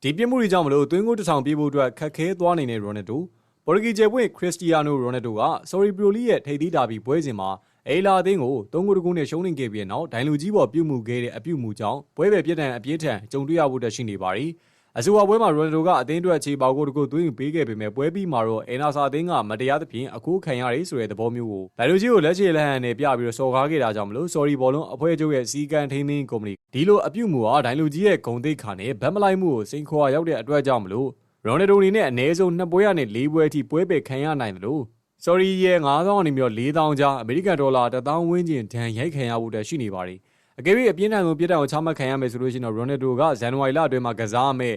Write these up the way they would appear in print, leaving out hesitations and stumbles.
ဒီပြစ်မှုတွေကြောင့်မလို့သွင်းကိုတစ်ဆောင်ပြေးဖို့အတွက်ခက်ခဲသွားနေတဲ့ရိုနယ်ဒိုပေါ်တူဂီကျယ်ပွင့်ခရစ္စတီယာနိုရိုနယ်ဒိုကဆော်ရီပရိုလီရဲ့ထိပ်သီးဒါဘီပွဲစဉ်မှာအေလာအသင်းကို3-2နဲ့ရှုံးနိမ့်ခဲ့ပြီးနောက်ဒိုင်လူကြီးပေါ်ပြုတ်မှုခဲ့တဲ့အပြုတ်မှုကြောင့်ပွဲပဲပြစ်ဒဏ်အပြင်းထန်ကြုံတွေ့ရဖို့ရှိနေပါသည်အဆိုပါပွဲမှာရိုနယ်ဒိုကအသင်းအတွက်ခြေပေါက်ကိုတကူသွင်းပေးခဲ့ပေမဲ့ပွဲပြီးမှာတော့အေနာဆာအသင်းကမတရားသဖြင့်အခိုးခံရတယ်ဆိုတဲ့သဘောမျိုးကိုဒိုင်လူကြီးကိုလက်ချေလက်ဟန်နဲ့ပြပြီးစော်ကားခဲ့တာကြောင့်မလို့ဆော်ရီဘောလုံးအဖွဲ့ချုပ်ရဲ့စီကံထိန်းသိမ်းကုမ္ပဏီဒီလိုအပြုတ်မှုဟာဒိုင်လူကြီးရဲ့ဂုဏ်သိက္ခာနဲ့ဗတ်မလိုက်မှုကိုစိန်ခေါ်ရောက်တဲ့အတွက်ကြောင့်မလို့ရိုနယ်ဒိုအနေနဲ့အနည်းဆုံး2ပွဲရနဲ့4ပွဲအထိပွဲပယ်ခံရနိုင်တယ်လို့ဆော်ရီရဲ့9000အနေမျိုး4000ကျားအမေရိကန်ဒေါ်လာ1000ဝန်းကျင်ဒဏ်ရိုက်ခံရဖို့ရှိနေပါတယ်အကယ်၍အပြင်းထန်ဆုံးပြစ်ဒဏ်ကိုချမှတ်ခံရမယ်ဆိုလို့ရှိရင်တော့ရိုနယ်ဒိုကဇန်နဝါရီလအတွင်းမှာကစားမယ်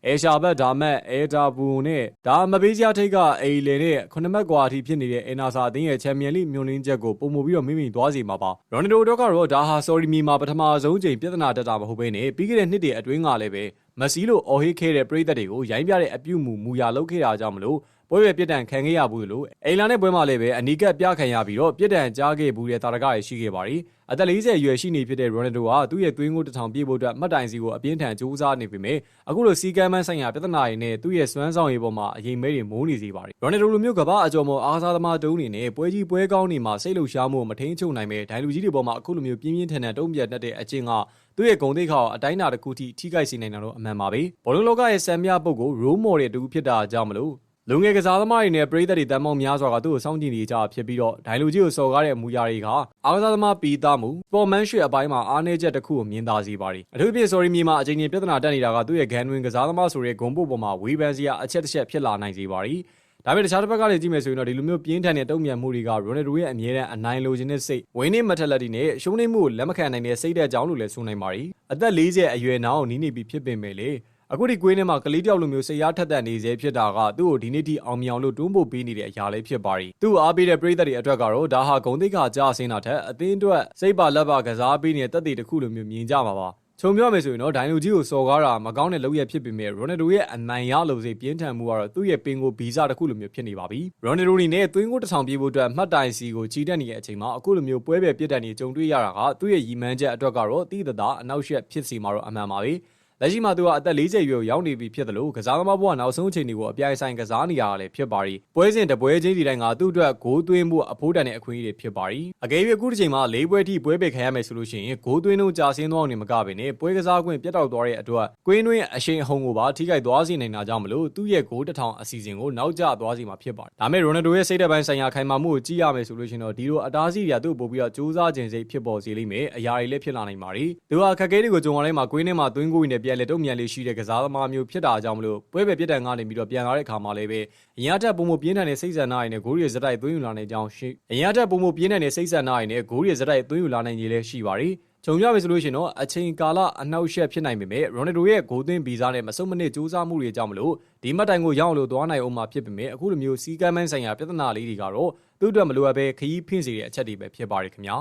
အဲရှာဘတ်ဒါမတ်အဲတာဘူနဲ့ဒါမပေးစရာထိတ်ကအေလီနဲ့9မှတ်ကွာအထိဖြစ်နေတဲ့အေနာဆာအသင်းရဲ့ချန်ပီယံလိမျှော်လင့်ချက်ကိုပုံမပြီးတော့မိမိသွားစေမှာပါရိုနယ်ဒိုတော့ကတော့ဒါဟာဆော်ရီမီမှာပထမဆုံးချိန်ပြဿနာတက်တာမဟုတ်ဘဲနဲ့ပြီးခဲ့တဲ့နှစ်တည်းအတွင်းကလည်းပဲမက်ဆီလိုအော်ဟစ်ခဲ့တဲ့ပရိသတ်တွေကိုရိုင်းပြတဲ့အပြုတ်မူရာလုပ်ခဲ့တာကြောင့်မလို့ပွဲပဲပြစ်ဒဏ်ခံခဲ့ရဘူးလို့အိမ်လာနဲ့ပွဲမှာလည်းပဲအနီးကပ်ပြခံရပြီးတော့ပြစ်ဒဏ်ကြားခဲ့ဘူးတဲ့တာရကရရှိခဲ့ပါတယ်အသက်40အရွယ်ရှိနေဖြစ်တဲ့ရိုနယ်ဒိုဟာသူ့ရဲ့သွင်းကိုတစ်ထောင်ပြည့်ဖို့အတွက်မှတ်တိုင်စီကိုအပြင်းထန်ကြိုးစားနေပေမဲ့အခုလိုစီကမ်းမန်းဆိုင်ရာပြဿနာတွေနဲ့သူ့ရဲ့စွမ်းဆောင်ရည်ပေါ်မှာအရင်မဲတွေမိုးနေစေပါတယ်ရိုနယ်ဒိုလိုမျိုးကမ္ဘာအကျော်မော်အားစားသမားတုံးနေနဲ့ပွဲကြီးပွဲကောင်းနေမှာစိတ်လှုပ်ရှားမှုမထိန်ချုပ်နိုင်မဲ့ဒိုင်လူကြီးတွေပေါ်မှာအခုလိုမျိုးပြင်းပြင်းထန်ထန်တုံ့ပြန်တတ်တဲ့အကျင့်ကသူ့ရဲ့ဂုဏ်သိက္ခာကိုအတိုင်းအတာတစ်ခုထိထိခိုက်စေနိုင်တာတော့အမှန်ပါပဲဘောလုံးလောကရဲ့စံပြပုဂ္ဂိုလ်ရိုးမော်တဲ့တူဖြစ်တာကြောင့်မလို့လူငယ်ကစားသမားတွေနဲ့ပရိသတ်တွေတန်ပေါင်းများစွာကသူ့ကိုစောင့်ကြည့်နေကြဖြစ်ပြီးတော့ဒိုင်လူကြီးကိုစော်ကားတဲ့အမူအရာတွေကအားကစားသမားပီးသားမှုစပေါ်မန်ရှစ်အပိုင်းမှာအားနည်းချက်တစ်ခုကိုမြင်သာစေပါတယ်အထူးသဖြင့်ဆော်ရီမြေမှာအချိန်ချင်းပြဿနာတက်နေတာကသူ့ရဲ့ဂန်တွင်ကစားသမားဆိုတဲ့ဂုံပို့ပေါ်မှာဝေဖန်စရာအချက်တစ်ချက်ဖြစ်လာနိုင်စေပါတယ်ဒါပေမဲ့တခြားတစ်ဖက်ကလည်းကြည့်မယ်ဆိုရင်တော့ဒီလိုမျိုးပြင်းထန်တဲ့တုံ့ပြန်မှုတွေကရိုနယ်ဒိုရဲ့အမြဲတမ်းအနိုင်လိုချင်တဲ့စိတ်ဝင်းနေမက်ထလက်တီနဲ့ရှုံးနေမှုကိုလက်မခံနိုင်တဲ့စိတ်တဲ့ကြောင်းလို့လည်းဆိုနိုင်ပါတယ်အသက်40အရွယ်နောက်နီးနေပြီဖြစ်ပင်ပဲလေအခုဒီကွေးထဲမှာကလေးတယောက်လိုမျိုးစိတ်အားထက်သန်နေစေဖြစ်တာကသူ့ကိုဒီနေ့ထိအောင်မြောင်လို့တွန်းပို့ပေးနေတဲ့အရာလေးဖြစ်ပါတယ်သူ့အားပေးတဲ့ပရိသတ်တွေအတွက်ကတော့ဒါဟာဂုဏ်သိက္ခာကျဆင်းတာထက်အသင်းအတွက်စိတ်ပါလက်ပါကစားပေးနေတဲ့တက်သေးတစ်ခုလိုမျိုးမြင်ကြမှာပါခြုံပြောမယ်ဆိုရင်တော့ဒိုင်လူကြီးကိုစော်ကားတာမကောင်းတဲ့လုပ်ရဖြစ်ပေမဲ့ရိုနယ်ဒိုရဲ့အနိုင်ရလို့စိပြင်းထန်မှုကတော့သူ့ရဲ့ပင်ကိုဗီဇတစ်ခုလိုမျိုးဖြစ်နေပါပြီရိုနယ်ဒိုနေနဲ့သွင်းကိုတစ်ဆောင်ပြေးဖို့အတွက်မှတ်တိုင်စီကိုချီတက်နေတဲ့အချိန်မှာအခုလိုမျိုးပွဲပဲပြစ်ဒဏ်တွေကြုံတွေ့ရတာကသူ့ရဲ့ရည်မှန်းချက်အတွက်ကတော့တိတိတသားအနောက်ရှက်ဖြစ်စီမှာတော့အမှန်ပါပဲလက်ရှိမှာသူကအသက်40ရွယ်ရောက်နေပြီဖြစ်တယ်လို့ကစားသမားဘဝနောက်ဆုံးအချိန်တွေကိုအပြိုင်ဆိုင်ကစားနေရတာလည်းဖြစ်ပါရီပွဲစဉ်တပွဲချင်းစီတိုင်းကသူ့အတွက်ဂိုးသွင်းမှုအဖိုးတန်တဲ့အခွင့်အရေးတွေဖြစ်ပါရီအကယ်၍အခုတစ်ချိန်မှာ၄ပွဲထိပွဲပယ်ခံရမယ်ဆိုလို့ရှိရင်ဂိုးသွင်းတို့ကြာဆင်းသွားအောင်နေမကပဲနဲ့ပွဲကစားခွင့်ပြတ်တောက်သွားတဲ့အတွက်ကွင်းတွင်းအရှိန်အဟုန်ကိုပါထိခိုက်သွားစေနိုင်တာကြောင့်မလို့သူ့ရဲ့ဂိုးတစ်ထောင်အစီအစဉ်ကိုနောက်ကျသွားစေမှာဖြစ်ပါတယ်ဒါမဲ့ရိုနယ်ဒိုရဲ့စိတ်ဓာတ်ပိုင်းဆိုင်ရာခိုင်မာမှုကိုကြည့်ရမယ်ဆိုလို့ရှိရင်တော့ဒီလိုအတားအဆီးတွေကသူ့ကိုပို့ပြီးတော့စူးစမ်းခြင်းစိတ်ဖြစ်ပေါ်စေလိမ့်မယ်အရာတွေလည်းဖြစ်လာနိုင်ပါရီသူဟာခက်ခဲတွေကိုကြုံရတိုင်းမှာကွင်းထဲမှာသွင်းကိုတွေနဲ့ပြန်လဲတုံ့ပြန်လေးရှိတဲ့ကစားသမားမျိုးဖြစ်တာကြောင့်မလို့ပွဲပဲပြစ်ဒဏ်ကနေပြီးတော့ပြန်လာတဲ့အခါမှာလည်းပဲအရင်အထက်ပုံမပြင်းထန်တဲ့စိတ်ဆန္ဒတွေနဲ့ဂိုးရီဇက်တိုက်သွင်းယူလာနိုင်ကြောင်းရှိအရင်အထက်ပုံမပြင်းထန်တဲ့စိတ်ဆန္ဒတွေနဲ့ဂိုးရီဇက်တိုက်သွင်းယူလာနိုင်ကြီးလည်းရှိပါရီခြုံပြမယ်ဆိုလို့ရှိရင်တော့အချိန်ကာလအနှောက်အယှက်ဖြစ်နိုင်ပေမဲ့ရိုနယ်ဒိုရဲ့ဂိုးသွင်းဗီဇနဲ့မစုံမနစ်စူးစမ်းမှုတွေကြောင့်မလို့ဒီမှတ်တိုင်ကိုရောက်လို့သွားနိုင်အောင်မှာဖြစ်ပေမဲ့အခုလိုမျိုးစီကမ်းမန်းဆိုင်ရာပြဿနာလေးတွေကတော့သူ့အတွက်မလိုအပ်ပဲခရီးဖင့်စေတဲ့အချက်တွေပဲဖြစ်ပါရခင်ဗျာ